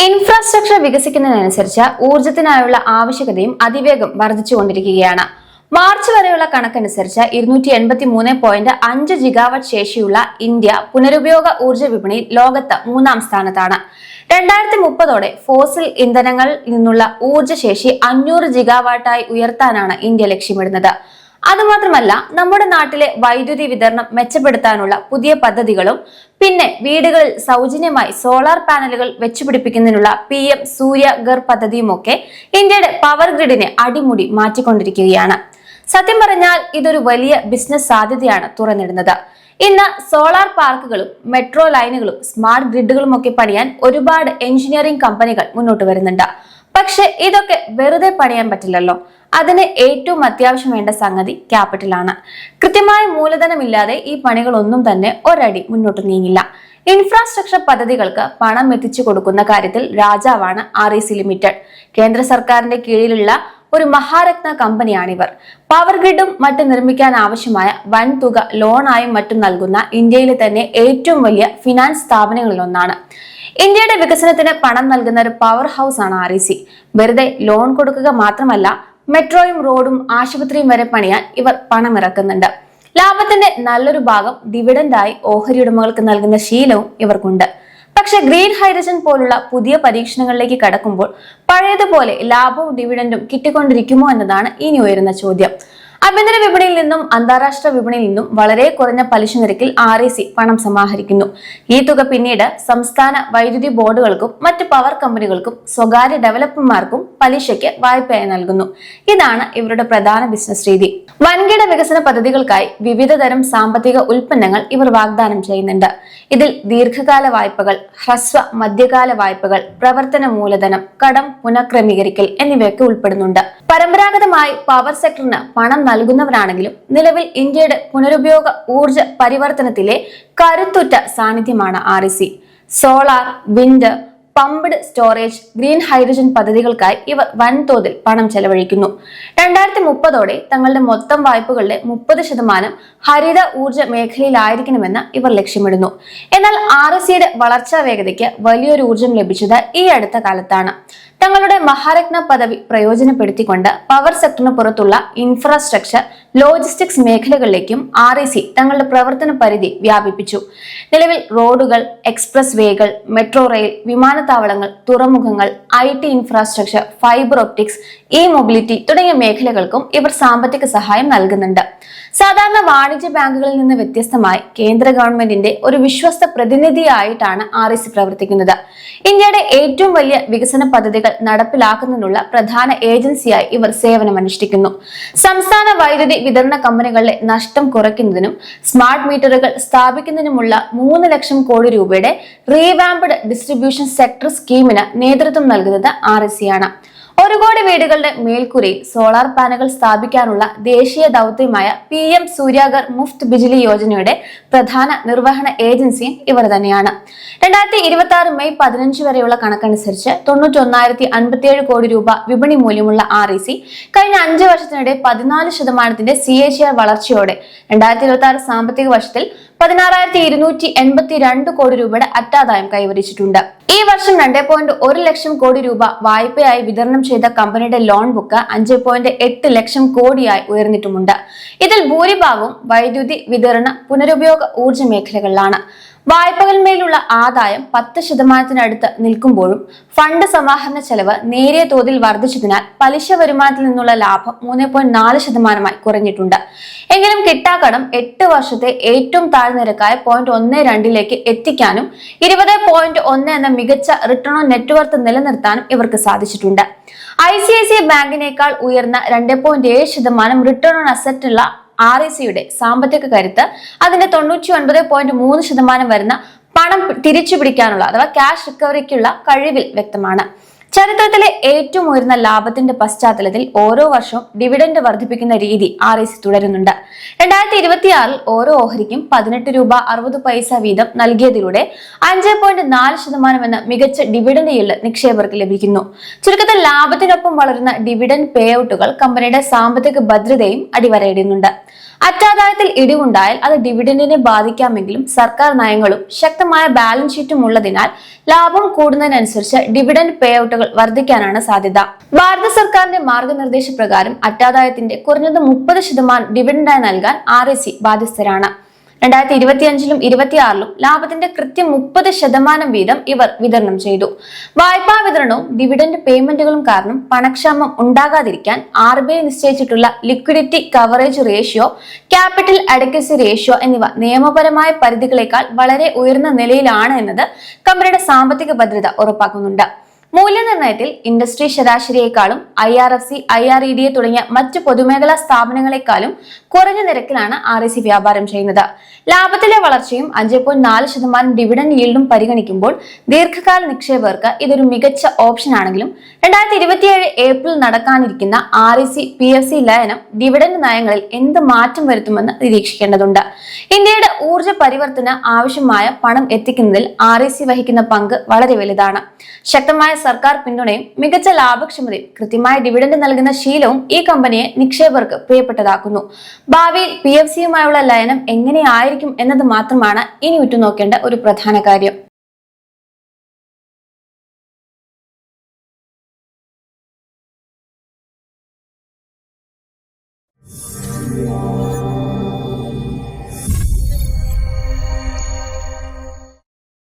Infrastructure വികസിക്കുന്നതിനനുസരിച്ച് ഊർജത്തിനായുള്ള ആവശ്യകതയും അതിവേഗം വർദ്ധിച്ചുകൊണ്ടിരിക്കുകയാണ്. മാർച്ച് വരെയുള്ള കണക്കനുസരിച്ച് 283.5 ജിഗാവാട്ട് ശേഷിയുള്ള ഇന്ത്യ പുനരുപയോഗ ഊർജ്ജ വിപണിയിൽ ലോകത്ത് 3-ാം സ്ഥാനത്താണ്. 2030ഓടെ ഫോസിൽ ഇന്ധനങ്ങളിൽ നിന്നുള്ള ഊർജ്ജശേഷി 500 ജിഗാവാട്ടായി ഉയർത്താനാണ് ഇന്ത്യ ലക്ഷ്യമിടുന്നത്. അതുമാത്രമല്ല, നമ്മുടെ നാട്ടിലെ വൈദ്യുതി വിതരണം മെച്ചപ്പെടുത്താനുള്ള പുതിയ പദ്ധതികളും പിന്നെ വീടുകളിൽ സൗജന്യമായി സോളാർ പാനലുകൾ വെച്ചുപിടിപ്പിക്കുന്നതിനുള്ള PM സൂര്യഘർ പദ്ധതിയുമൊക്കെ ഇന്ത്യയുടെ പവർ ഗ്രിഡിനെ അടിമുടി മാറ്റിക്കൊണ്ടിരിക്കുകയാണ്. സത്യം പറഞ്ഞാൽ ഇതൊരു വലിയ ബിസിനസ് സാധ്യതയാണ് തുറന്നിടുന്നത്. ഇന്ന് സോളാർ പാർക്കുകളും മെട്രോ ലൈനുകളും സ്മാർട്ട് ഗ്രിഡുകളും ഒക്കെ പണിയാൻ ഒരുപാട് എഞ്ചിനീയറിംഗ് കമ്പനികൾ മുന്നോട്ട് വരുന്നുണ്ട്. പക്ഷെ ഇതൊക്കെ വെറുതെ പണിയാൻ പറ്റില്ലല്ലോ. അതിന് ഏറ്റവും അത്യാവശ്യം വേണ്ട സംഗതി ക്യാപിറ്റലാണ്. കൃത്യമായ മൂലധനമില്ലാതെ ഈ പണികളൊന്നും തന്നെ ഒരടി മുന്നോട്ട് നീങ്ങില്ല. ഇൻഫ്രാസ്ട്രക്ചർ പദ്ധതികൾക്ക് പണം എത്തിച്ചു കൊടുക്കുന്ന കാര്യത്തിൽ രാജാവാണ് REC ലിമിറ്റഡ്. കേന്ദ്ര സർക്കാരിന്റെ കീഴിലുള്ള ഒരു മഹാരത്ന കമ്പനിയാണിവർ. പവർ ഗ്രിഡും മറ്റും നിർമ്മിക്കാൻ ആവശ്യമായ വൻതുക ലോണായും മറ്റും നൽകുന്ന ഇന്ത്യയിലെ തന്നെ ഏറ്റവും വലിയ ഫിനാൻസ് സ്ഥാപനങ്ങളിലൊന്നാണ്. ഇന്ത്യയുടെ വികസനത്തിന് പണം നൽകുന്ന ഒരു പവർ ഹൗസ് ആണ് REC. വെറുതെ ലോൺ കൊടുക്കുക മാത്രമല്ല, മെട്രോയും റോഡും ആശുപത്രിയും വരെ പണിയാൻ ഇവർ പണമിറക്കുന്നുണ്ട്. ലാഭത്തിന്റെ നല്ലൊരു ഭാഗം ഡിവിഡൻഡായി ഓഹരി ഉടമകൾക്ക് നൽകുന്ന ശീലവും ഇവർക്കുണ്ട്. പക്ഷെ ഗ്രീൻ ഹൈഡ്രജൻ പോലുള്ള പുതിയ പരീക്ഷണങ്ങളിലേക്ക് കടക്കുമ്പോൾ പഴയതുപോലെ ലാഭവും ഡിവിഡൻഡും കിട്ടിക്കൊണ്ടിരിക്കുമോ എന്നതാണ് ഇനി ഉയരുന്ന ചോദ്യം. ആഭ്യന്തര വിപണിയിൽ നിന്നും അന്താരാഷ്ട്ര വിപണിയിൽ നിന്നും വളരെ കുറഞ്ഞ പലിശ നിരക്കിൽ REC പണം സമാഹരിക്കുന്നു. ഈ തുക പിന്നീട് സംസ്ഥാന വൈദ്യുതി ബോർഡുകൾക്കും മറ്റ് പവർ കമ്പനികൾക്കും സ്വകാര്യ ഡെവലപ്പർമാർക്കും പലിശയ്ക്ക് വായ്പയായി നൽകുന്നു. ഇതാണ് ഇവരുടെ പ്രധാന ബിസിനസ് രീതി. വൻകിട വികസന പദ്ധതികൾക്കായി വിവിധ തരം സാമ്പത്തിക ഉൽപ്പന്നങ്ങൾ ഇവർ വാഗ്ദാനം ചെയ്യുന്നുണ്ട്. ഇതിൽ ദീർഘകാല വായ്പകൾ, ഹ്രസ്വ മധ്യകാല വായ്പകൾ, പ്രവർത്തന മൂലധനം, കടം പുനഃക്രമീകരിക്കൽ എന്നിവയൊക്കെ ഉൾപ്പെടുന്നുണ്ട്. പരമ്പരാഗതമായി പവർ സെക്ടറിന് പണം നൽകുന്നവരാണെങ്കിലും നിലവിൽ ഇന്ത്യയുടെ പുനരുപയോഗ ഊർജ പരിവർത്തനത്തിലെ കരുത്തുറ്റ സാന്നിധ്യമാണ് REC. Solar, wind, pumped storage, green hydrogen പദ്ധതികൾക്കായി ഇവർ വൻതോതിൽ പണം ചെലവഴിക്കുന്നു. 2030ഓടെ തങ്ങളുടെ മൊത്തം വായ്പകളുടെ 30% ഹരിത ഊർജ മേഖലയിലായിരിക്കണമെന്ന് ഇവർ ലക്ഷ്യമിടുന്നു. എന്നാൽ RECയുടെ വളർച്ചാ വേഗതയ്ക്ക് വലിയൊരു ഊർജം ലഭിച്ചത് ഈ അടുത്ത കാലത്താണ്. തങ്ങളുടെ മഹാരത്ന പദവി പ്രയോജനപ്പെടുത്തിക്കൊണ്ട് പവർ സെക്ടറിന് പുറത്തുള്ള ഇൻഫ്രാസ്ട്രക്ചർ, ലോജിസ്റ്റിക്സ് മേഖലകളിലേക്കും REC തങ്ങളുടെ പ്രവർത്തന പരിധി വ്യാപിപ്പിച്ചു. നിലവിൽ റോഡുകൾ, എക്സ്പ്രസ് വേകൾ, മെട്രോ റെയിൽ, വിമാനത്താവളങ്ങൾ, തുറമുഖങ്ങൾ, IT infrastructure, fibre optics, mobility തുടങ്ങിയ മേഖലകൾക്കും ഇവർ സാമ്പത്തിക സഹായം നൽകുന്നുണ്ട്. സാധാരണ വാണിജ്യ ബാങ്കുകളിൽ നിന്ന് വ്യത്യസ്തമായി കേന്ദ്ര ഗവൺമെന്റിന്റെ ഒരു വിശ്വസ്ത പ്രതിനിധിയായിട്ടാണ് REC പ്രവർത്തിക്കുന്നത്. ഇന്ത്യയുടെ ഏറ്റവും വലിയ വികസന പദ്ധതികൾ നടപ്പിലാക്കുന്നതിനുള്ള പ്രധാന ഏജൻസിയായി ഇവർ സേവനമനുഷ്ഠിക്കുന്നു. സംസ്ഥാന വൈദ്യുതി വിതരണ കമ്പനികളുടെ നഷ്ടം കുറയ്ക്കുന്നതിനും സ്മാർട്ട് മീറ്ററുകൾ സ്ഥാപിക്കുന്നതിനുമുള്ള 3 ലക്ഷം കോടി രൂപയുടെ റീവാംപ്ഡ് ഡിസ്ട്രിബ്യൂഷൻ സെക്ടർ സ്കീമിന് നേതൃത്വം നൽകുന്നത് REC ആണ്. 1 കോടി വീടുകളുടെ മേൽക്കൂരയിൽ സോളാർ പാനലുകൾ സ്ഥാപിക്കാനുള്ള ദേശീയ ദൗത്യമായ PM സൂര്യഘർ മുഫ്ത് ബിജ്ലി യോജനയുടെ പ്രധാന നിർവഹണ ഏജൻസിയും ഇവർ തന്നെയാണ്. 2026 മെയ് 15 വരെയുള്ള കണക്കനുസരിച്ച് 91,057 കോടി രൂപ വിപണി മൂല്യമുള്ള REC കഴിഞ്ഞ 5 വർഷത്തിനിടെ 14% CAGR വളർച്ചയോടെ 2026 സാമ്പത്തിക വർഷത്തിൽ 16,282 കോടി രൂപയുടെ അറ്റാദായം കൈവരിച്ചിട്ടുണ്ട്. ഈ വർഷം 2.1 ലക്ഷം കോടി രൂപ വായ്പയായി വിതരണം ചെയ്ത കമ്പനിയുടെ ലോൺ ബുക്ക് 5.8 ലക്ഷം കോടിയായി ഉയർന്നിട്ടുമുണ്ട്. ഇതിൽ ഭൂരിഭാഗവും വൈദ്യുതി വിതരണ, പുനരുപയോഗ ഊർജ്ജ മേഖലകളിലാണ്. വായ്പകൾമേലുള്ള ആദായം 10% നിൽക്കുമ്പോഴും ഫണ്ട് സമാഹരണ ചെലവ് നേരിയ തോതിൽ വർദ്ധിച്ചതിനാൽ പലിശ വരുമാനത്തിൽ നിന്നുള്ള ലാഭം 3.4% കുറഞ്ഞിട്ടുണ്ട്. എങ്കിലും കിട്ടാക്കടം 8 വർഷത്തെ ഏറ്റവും താഴ്ന്ന നിരക്കായ 0.12ലേക്ക് എത്തിക്കാനും 20.1 എന്ന മികച്ച റിട്ടേൺ ഓൺ നെറ്റ്വർത്ത് നിലനിർത്താനും ഇവർക്ക് സാധിച്ചിട്ടുണ്ട്. ICICI ബാങ്കിനേക്കാൾ ഉയർന്ന 2.7% റിട്ടേൺ ഓൺ അസറ്റുള്ള RECയുടെ സാമ്പത്തിക കരുത്ത് അതിന്റെ 99.3% വരുന്ന പണം തിരിച്ചു പിടിക്കാനുള്ള അഥവാ ക്യാഷ് റിക്കവറിക്കുള്ള കഴിവിൽ വ്യക്തമാണ്. ചരിത്രത്തിലെ ഏറ്റവും ഉയർന്ന ലാഭത്തിന്റെ പശ്ചാത്തലത്തിൽ ഓരോ വർഷവും ഡിവിഡൻഡ് വർദ്ധിപ്പിക്കുന്ന രീതി REC തുടരുന്നുണ്ട്. 2026 ഓരോ ഓഹരിക്കും 18 രൂപ 60 പൈസ വീതം നൽകിയതിലൂടെ 5.4% എന്ന മികച്ച ഡിവിഡൻഡ് yield നിക്ഷേപകർക്ക് ലഭിക്കുന്നു. ചുരുക്കത്തിൽ ലാഭത്തിനൊപ്പം വളരുന്ന ഡിവിഡൻഡ് പേ ഔട്ടുകൾ കമ്പനിയുടെ സാമ്പത്തിക ഭദ്രതയും അടിവരയിടുന്നുണ്ട്. അറ്റാദായത്തിൽ ഇടിവുണ്ടായാൽ അത് ഡിവിഡൻഡിനെ ബാധിക്കാമെങ്കിലും സർക്കാർ നയങ്ങളും ശക്തമായ ബാലൻസ് ഷീറ്റും ഉള്ളതിനാൽ ലാഭം കൂടുന്നതിനനുസരിച്ച് ഡിവിഡൻഡ് പേ ഔട്ടുകൾ വർദ്ധിക്കാനാണ് സാധ്യത. ഭാരത സർക്കാരിന്റെ മാർഗനിർദ്ദേശ പ്രകാരം അറ്റാദായത്തിന്റെ കുറഞ്ഞത് 30% ഡിവിഡൻഡായി നൽകാൻ REC ബാധ്യസ്ഥരാണ്. 2025-ലും 26-ലും ലാഭത്തിന്റെ കൃത്യം 30% വീതം ഇവർ വിതരണം ചെയ്തു. വായ്പാ വിതരണവും ഡിവിഡൻഡ് പേയ്മെന്റുകളും കാരണം പണക്ഷാമം ഉണ്ടാകാതിരിക്കാൻ RBI നിശ്ചയിച്ചിട്ടുള്ള liquidity coverage ratio, capital adequacy ratio എന്നിവ നിയമപരമായ പരിധികളേക്കാൾ വളരെ ഉയർന്ന നിലയിലാണ് എന്നത് കമ്പനിയുടെ സാമ്പത്തിക ഭദ്രത ഉറപ്പാക്കുന്നുണ്ട്. മൂല്യനിർണ്ണയത്തിൽ ഇൻഡസ്ട്രി ശരാശരിയേക്കാളും IRFC, IREDA തുടങ്ങിയ മറ്റ് പൊതുമേഖലാ സ്ഥാപനങ്ങളെക്കാളും കുറഞ്ഞ നിരക്കിലാണ് REC വ്യാപാരം ചെയ്യുന്നത്. ലാഭത്തിലെ വളർച്ചയും 5.4% ഡിവിഡൻഡ് yielഡും പരിഗണിക്കുമ്പോൾ ദീർഘകാല നിക്ഷേപകർക്ക് ഇതൊരു മികച്ച ഓപ്ഷൻ ആണെങ്കിലും 2027 ഏപ്രിൽ നടക്കാനിരിക്കുന്ന REC PFC ലയനം ഡിവിഡൻഡ് നയങ്ങളിൽ എന്ത് മാറ്റം വരുത്തുമെന്ന് നിരീക്ഷിക്കേണ്ടതുണ്ട്. ഇന്ത്യയുടെ ഊർജ്ജ പരിവർത്തന ആവശ്യമായ പണം എത്തിക്കുന്നതിൽ REC വഹിക്കുന്ന പങ്ക് വളരെ വലുതാണ്. ശക്തമായ സർക്കാർ പിന്തുണയും മികച്ച ലാഭക്ഷമതയും കൃത്യമായ ഡിവിഡൻഡ് നൽകുന്ന ശീലവും ഈ കമ്പനിയെ നിക്ഷേപകർക്ക് പ്രിയപ്പെട്ടതാക്കുന്നു. ഭാവിയിൽ PFCയുമായുള്ള ലയനം എങ്ങനെയായിരിക്കും എന്നത് മാത്രമാണ് ഇനി ഉറ്റുനോക്കേണ്ട ഒരു പ്രധാന കാര്യം.